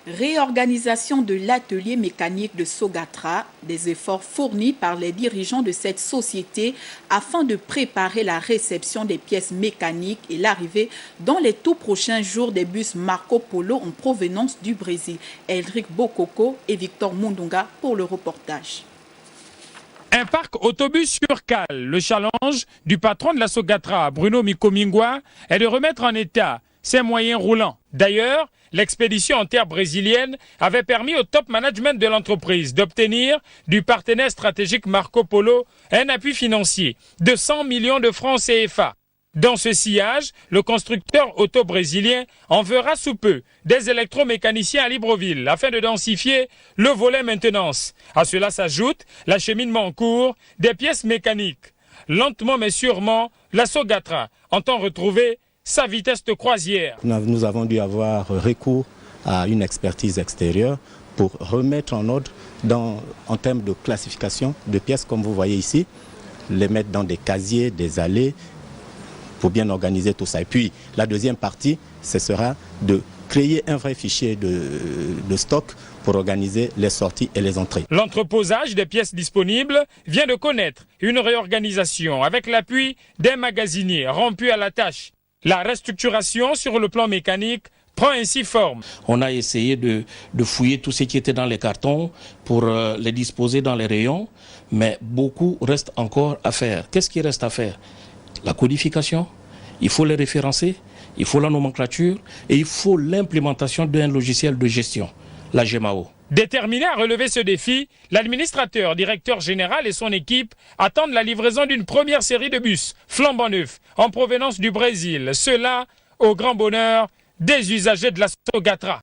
Réorganisation de l'atelier mécanique de Sogatra, des efforts fournis par les dirigeants de cette société afin de préparer la réception des pièces mécaniques et l'arrivée dans les tout prochains jours des bus Marco Polo en provenance du Brésil. Eldrick Bokoko et Victor Mundunga pour le reportage. Un parc autobus sur cale. Le challenge du patron de la Sogatra, Bruno Mikomingwa, est de remettre en état ses moyens roulants. D'ailleurs, l'expédition en terre brésilienne avait permis au top management de l'entreprise d'obtenir du partenaire stratégique Marco Polo un appui financier de 100 millions de francs CFA. Dans ce sillage, le constructeur auto-brésilien enverra sous peu des électromécaniciens à Libreville afin de densifier le volet maintenance. À cela s'ajoute l'acheminement en cours des pièces mécaniques. Lentement mais sûrement, la Sogatra entend retrouver sa vitesse de croisière. Nous avons dû avoir recours à une expertise extérieure pour remettre en ordre en termes de classification de pièces comme vous voyez ici, les mettre dans des casiers, des allées, pour bien organiser tout ça. Et puis la deuxième partie, ce sera de créer un vrai fichier de stock pour organiser les sorties et les entrées. L'entreposage des pièces disponibles vient de connaître une réorganisation avec l'appui des magasiniers rompus à la tâche. La restructuration sur le plan mécanique prend ainsi forme. On a essayé de fouiller tout ce qui était dans les cartons pour les disposer dans les rayons, mais beaucoup reste encore à faire. Qu'est-ce qui reste à faire? La codification, il faut les référencer, il faut la nomenclature et il faut l'implémentation d'un logiciel de gestion, la GMAO. Déterminé à relever ce défi, l'administrateur, directeur général et son équipe attendent la livraison d'une première série de bus flambant neufs en provenance du Brésil. Cela au grand bonheur des usagers de la Sogatra.